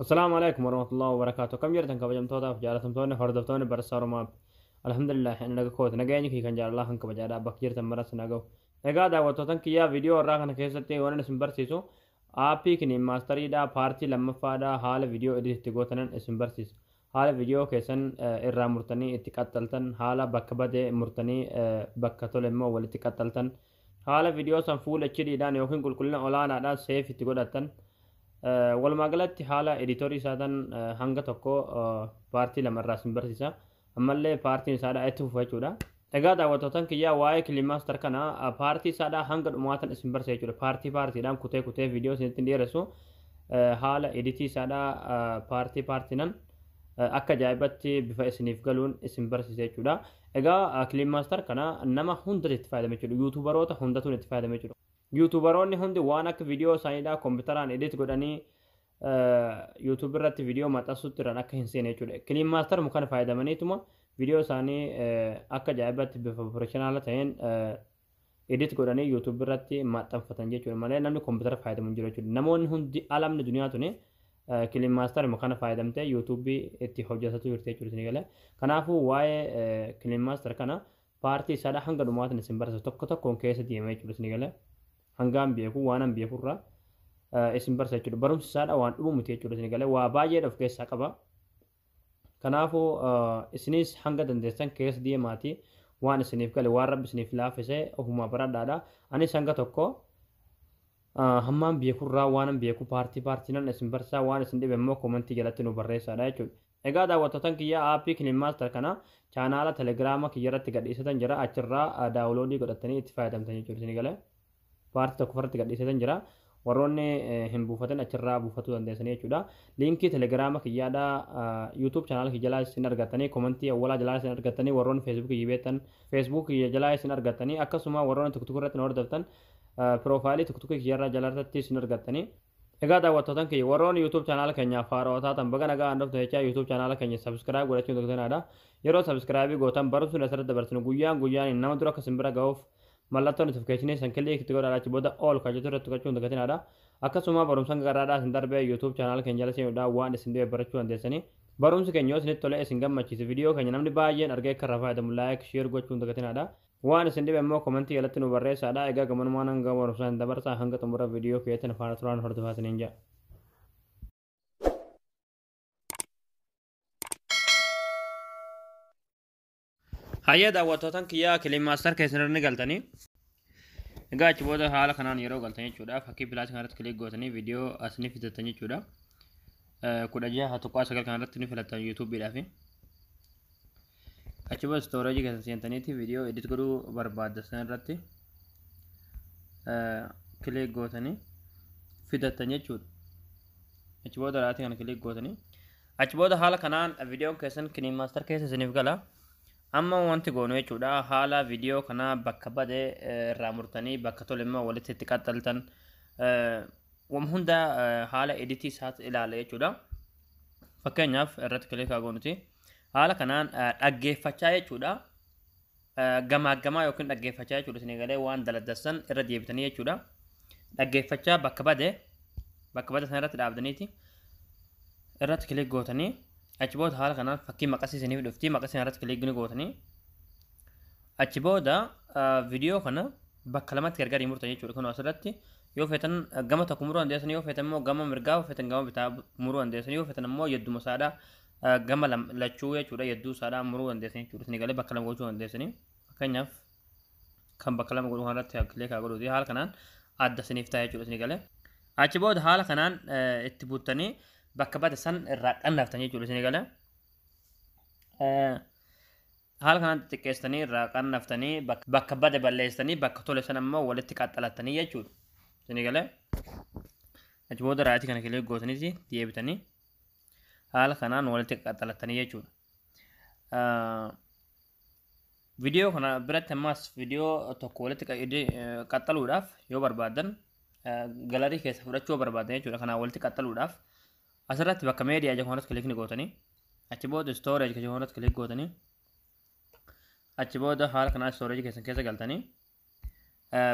السلام عليكم ورحمة الله وبركاته. كم جرتن كبجمتوتا جالتمتوني هردفتوني برسارما. الحمد لله إن نجكوت نجاني كي كان جال الله هنك بجارا بكيرتن مرس نجو. نجا وتوتن كيا فيديو راكن كيستي وانا نسمبر سيسو. آبي كني ماستري دا بارتي لما فادا حال فيديو إديت تقوتنن اسمبر سيس. حال فيديو كيسن إرا مرتني اتقتلتن حالا بكبده مرتني بكتول مو ولا اتقتلتن. حال فيديو سنفول اتشري دان يوكن كلنا أولانا دا سيف اتقودتن. walumaa galatti haala editoorii isaatiin hanga tokko paartii lamarraa isin barsiisa. Ammallee paartiin isaadhaa itti fufa jechuudha. Egaa daawwattootaan kiyyaa waa'ee kilimaastar kana paartii isaadhaa hanga dhumaatan isin barsiisa jechuudha. Paartiidhaan kutee kutee viidiyoo isinitti dhiyeessu haala editii isaadhaa paartiinan akka ajaa'ibatti bifa isiniif galuun isin barsiisa jechuudha. Egaa kilimaastar kana nama hundatu itti fayyadama jechuudha. Yuutuubaroota hundatu itti fayyadama jechuudha. YouTuberoonni hundi waan akka viidiyoo isaaniidhaa kompiitaraan edit godhanii YouTube irratti viidiyoo maxxansuutti jiran akka hin seene jechuudha. Kilimaastar mukaan fayyadamaniituma viidiyoo isaanii akka ajaa'ibatti bifa professionaala ta'een edit godhanii YouTube irratti maxxanfatan jechuudha. Malee namni kompiitara fayyadamu hin jiru jechuudha. Namoonni hundi alamni duniyaa tuni kilimaastar mukaan fayyadamtee YouTube itti hojjetatu jirti jechuudha isin galee. Kanaafuu waa'ee kilimaastar kana paartii isaadhaa hanga dhumaatiin isin barsiisu tokko tokkoon keessa deemee jechuudha isin galee. Hangam beeku waanan beekurraa isin barsiisa jechuudha. Barumsi isaadha waan dhumu miti jechuudha isin galee waa baay'ee of keessaa qaba. Kanaafuu isinis hanga dandeessan keessa deemaatii waan isiniif gale waan rabbi isiniif laafisee ofuma baradhaadha. Anis hanga tokko hammaan beekurraa waanan beeku paartiinan isin barsiisaa waan isin dhibe immoo komentii jalatti nu barreessaadha jechuudha. Egaa daawwattootaan kiyyaa aappii kilimaastar kana chaanaala telegiraama kiyyarratti gadhiisatan jira achirraa daawuloodii godhatanii itti fayyadamtan jechuudha isin galee. Paartii tokko farratti gadhiisatan jira. Warroonni hin buufatan achirraa buufatuu dandeessanii jechuudha. Liinkii telegiraama kiyyaadhaa YouTube chaanaala kiyya jalaa isin argatanii komentii awwaalaa jalaa isin argatanii warroonni Facebook kiyya jalaa isin argatanii akkasuma warroonni tuktuk irratti nu hordoftan piroofaayilii tuktuk kiyyarraa jalaarratti isin argatanii. Egaa daawwattootaan kiyya warroonni YouTube chaanaala keenyaaf haarawaa taatan baga nagaa handofta jechaa YouTube chaanaala keenya subscribe godhachuun tokkonaadha. Yeroo subscribe gootan barumsuun asirratti dabarsinu guyyaan nama dura akka simbira ga'uuf mallattoon notifiikeeshinii san killee itti godhaa achi booda all kajetu irratti tuqachuun dagatinaadha. Akkasuma barumsa garaadhaa isin darbee YouTube chaanaala keenya jala seenuudhaan waan isin dhibe barachuu dandeessanii. Barumsi keenya yoo isinitti tole isin gammachiise viidiyoo keenya namni baay'een argee akka irraa fayyadamu laayik sheer gochuun dagatinaadha. Waan isin dhibe immoo komentii jalatti nu barreessaadha. Egaa gamanumaan hanga barumsaa hin dabarsaa hanga xumura viidiyoo keetiin faana turaan hordofaataniin jira. Hayya daawwattootaan kiyyaa kilimaastar keessatti galtanii egaa achi booda haala kanaan yeroo galtan jechuudha. Fakkii pilaasii kanarratti kilik gootanii viidiyoo asni fidatan jechuudha. 16:9 kanarratti ni filatan YouTube'dhaaf. Achi booda stooreejii keessa seentaniiti viidiyoo edit godhuu barbaaddan irratti kilik gootanii fidatan jechuudha. Achi booda raatii kana kilik gootanii achi booda haala kanaan viidiyoon keessan kilimaastar keessa isiniif gala. Amma wanti goonu jechuudha haala viidiyoo kana bakka badee irraa murtanii bakka tole immoo walitti itti qaxxaltan waan hunda haala editii isaatti ilaala jechuudha. Fakkeenyaaf irratti kilikaa goonuti haala kanaan dhaggeeffachaa jechuudha. Gamaa yookiin dhaggeeffachaa jechuudha isin galee waan daladassan irra deebitanii jechuudha. Dhaggeeffachaa bakka badee sana irratti dhaabdaniiti irratti kilik gootanii achi booda haala kanaan fakkii maqasii isiniif dhufti maqasii irratti kilik gootanii achi booda viidiyoo kana bakka lamatti gargar murtan jechuudha. Kun asirratti yoo feetan gama tokko muruu dandeessan yoo feetan immoo gama mirgaa yoo feetan gama bitaa muruu dandeessan yoo feetan immoo yedduma saadhaa gama lachuu jechuudha yedduu saadhaa muruu dandeessan jechuudha. Isin galee bakka lama gochuu dandeessanii fakkeenyaaf kan bakka lama godhuu irratti kilik godhuuti haala kanaan adda isiniif ta'a jechuudha. Isin galee achi booda haala kanaan itti buuttanii bakka bada san irraa qannaftan jechuudha isin galee. Haala kanaan xiqqeessanii irraa qannaftanii bakka bada balleessanii bakka tole san ammoo walitti qaxxalattanii jechuudha. Isin galee. Achi booda raatii kana kilik gootaniiti deebitanii haala kanaan walitti qaxxalattanii jechuudha. Viidiyoo kana biratti ammas viidiyoo tokko walitti qaxxaluudhaaf yoo barbaadan galarii keessa fudhachuu barbaadan jechuudha. Kanaan walitti qaxxaluudhaaf asirratti bakka meediyaa jechuun kilik ni gootanii achi booda storage jechuun kilik gootanii achi booda haala kanaan storage keessan keessa galtanii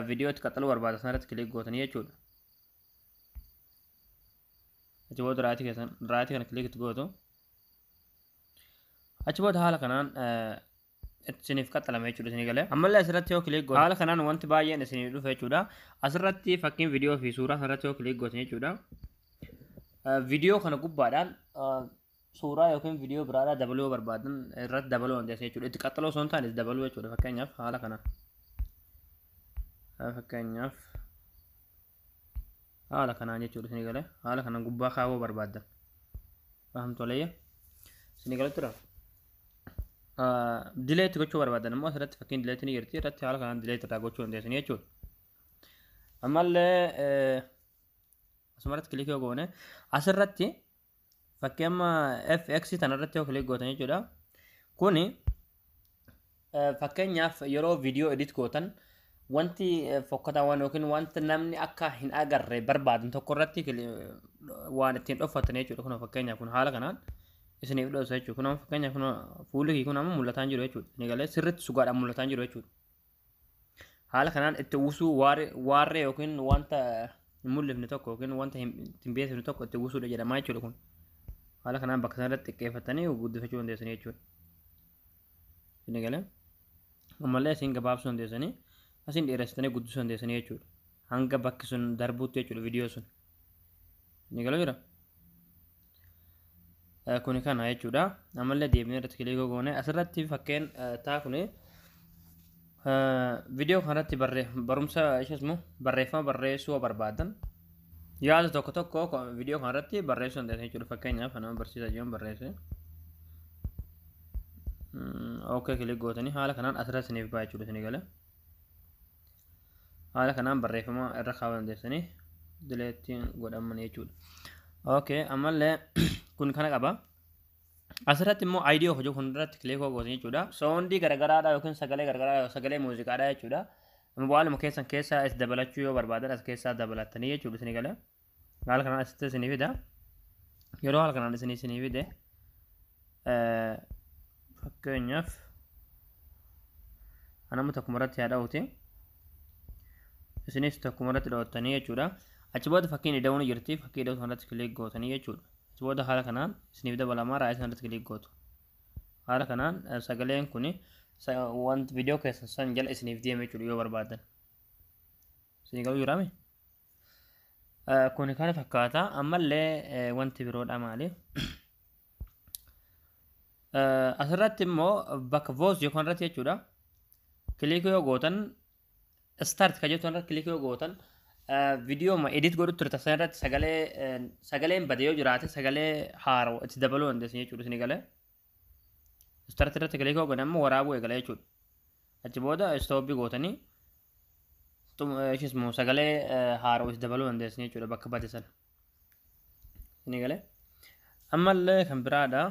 viidiyoo itti qaxxaluu barbaadan sanarratti kilik gootanii jechuudha. achi booda raayitii kana kilikitti gootu achi booda haala kanaan isiniif qaxalame jechuudha isinii galee ammallee asirratti yoo kilik gootan haala kanaan wanti baay'een isinii dhufe jechuudha asirratti fakkiin viidiyoo fi suuraa asirratti yoo kilik gootan jechuudha viidiyoo kana gubbaadhaan suuraa yookiin viidiyoo biraadhaa dabaluu barbaadan irratti dabaluu dandeessu jechuudha itti qaxaloo osoo hin taane dabaluu jechuudha fakkeenyaaf haala kanaan haala kanaan jechuudha isinii galee haala kanaan gubbaa kaawuu barbaadan fahamtoleeyya isinii galee tura dileet gochuu barbaadan immoo asirratti fakkiin dileet ni jirti irratti haala kanaan dileet irraa gochuu dandeessu jechuudha ammallee asumarratti kilik yoo goone asirratti fakkii amma fx tanarratti yoo kilik gootan jechuudha kuni fakkeenyaaf yeroo viidiyoo edit gootan wanti fokkataan yookiin wanti namni akka hin agarre barbaadan tokko irratti waan ittiin dhoffatan jechuudha kun fakkeenyaaf kun haala kanaan isiniif dhoofsa jechuudha kun fakkeenyaaf kun fuulli kun amma mul'ataan jiru jechuudha ni galee sirriitti sugaadhaan mul'ataan jiru jechuudha haala kanaan itti uwwisuu waarree yookiin wanta hin mul'ifne tokko yookiin wanta hin beeksifne tokko itti uwwisuudha jedhama jechuudha kun haala kanaan bakka sanarratti xiqqeeffatanii guddifachuu dandeessanii jechuudha ni galee ammallee isin gabaabsuu dandeessanii asin dheeressitanii guddisuu dandeessanii jechuudha hanga bakki sun darbuutti jechuudha viidiyoo sun ni galee jira kuni kana jechuudha ammallee deebinee irratti kilik goone asirratti fakkeen taa kuni viidiyoo kanarratti barumsa ishesmu barreeffama barreessuu barbaadan yaada tokko viidiyoo kanarratti barreessuu dandeessan jechuudha fakkeenyaaf nama barsiisaa jiran barreesse okay kilik gootanii haala kanaan asirratti isiniif ba'a jechuudha isinii galee haala kanaan barreeffama irra kaawuu dandeessanii dileetiin godhaman jechuudha okay ammallee kun kana qaba asirratti immoo aayidii hojii hundarratti kilik gootan jechuudha soondii garagaraadha yookiin sagalee garagaraadha sagalee muuziqaadha jechuudha waanuma keessa itti dabalachuu yoo barbaadan as keessaa dabalatanii jechuudha isinii galee haala kanaan asitti isinii fida yeroo haala kanaan isinii fide fakkeenyaaf anamma tokkumarratti haa dha'uuti isinis tokkumarratti dha'uttanii jechuudha achi booda fakkiin ida'uun jirti fakkii ida'uu sanarratti kilik gootanii jechuudha achi booda haala kanaan isiniif dabalamaa raayii sanarratti kilik gootu haala kanaan sagaleen kuni wanti viidiyoo keessan san jala isiniif deeme jechuudha yoo barbaadan isinii galuu jiraame kuni kana fakkaata ammallee wanti biroodha maali asirratti immoo bakka voice yookaan irratti jechuudha kilik yoo gootan start ka jettu irratti kilik yoo gootan viidiyoo ma edit godhu turte sanarratti sagaleen bade yoo jiraate sagalee haaroo itti dabaluu dandeessan jechuudha isinii galee start irratti kilik yoo godhan immoo waraabuu eegala jechuudha achi booda stooppii gootanii ishismoo sagalee haaroo itti dabaluu dandeessan jechuudha bakka bade sana isinii galee ammallee kan biraadha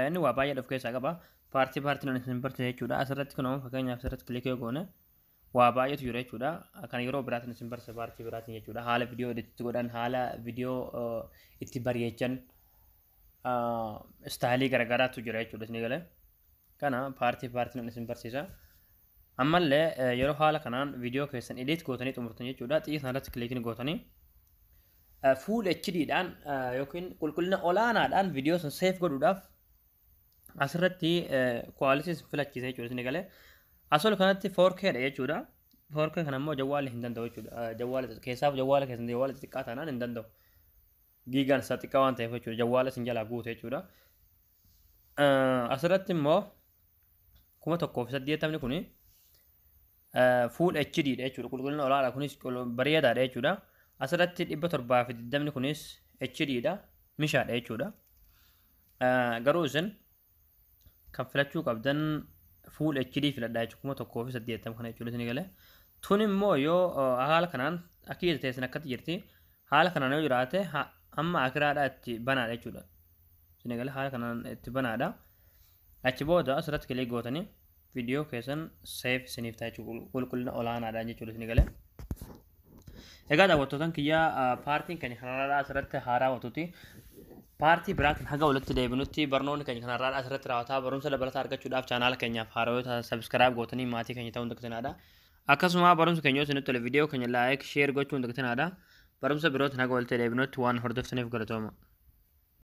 inni waa baay'ee of keessaa qaba paartii nan isin barsiisa jechuudha asirratti kun fakkeenyaaf asirratti kilik yoo goone waa baay'eetu jira jechuudha kan yeroo biraatiin isin barsiisa paartii biraatiin jechuudha haala viidiyoo itti godhan haala viidiyoo itti bareechan istaayilii garagaraatu jira jechuudha isinii galee kana paartii nan isin barsiisa ammallee yeroo haala kanaan viidiyoo keessan edit gootanii xumurtan jechuudha xiyya sanarratti kilik gootanii fuul HD dhaan yookiin qulqullina olaanaadhaan viidiyoo san seef godhuudhaaf asirratti quality filachiisa jechuudha isinii galee asol kanatti 4K dha jechuudha 4K kana immoo jawwaala hin danda'u jechuudha jawwaala keessaaf jawwaala keessan jawwaala xiqqaa taanaan hin danda'u giigaan isaa xiqqaa waan ta'eef jechuudha jawwaala isin jalaa guute jechuudha asirratti immoo 1180 kuni full HD dha jechuudha qulqullina olaanaa kunis bareedaadha jechuudha asirratti 720 kunis HD dha mishaadha jechuudha garuu isin kan filachuu qabdan full HD filadhaa jechuudha 1180 kana jechuudha isinii galee tun immoo yoo haala kanaan akka teessan akkatti jirti haala kanaan yoo jiraate amma akiraadhaa itti banaadha jechuudha isinii galee haala kanaan itti banaadha achi booda asirratti kilik gootanii viidiyoo keessan seef isiniif ta'a jechuudha qulqullina olaanaadhaan jechuudha isinii galee egaa daawwattootaan kiyyaa paartiin keenya kanarraa asirratti haaraa watuuti paartii biraatiin haga walitti deebinutti barnoonni keenya kanarraa asirratti raawwataa barumsa dabalataa argachuudhaaf chaanaala keenyaaf haarawota sabskiraayib gootanii maatii keenya ta'uu hin dagatinaa akkasuma barumsa keenya yoo isinitti tole viidiyoo keenya laayik sheer gochuu hin dagatinaa barumsa biroota naga waltee deebinutti waan hordoftaniif galatooma.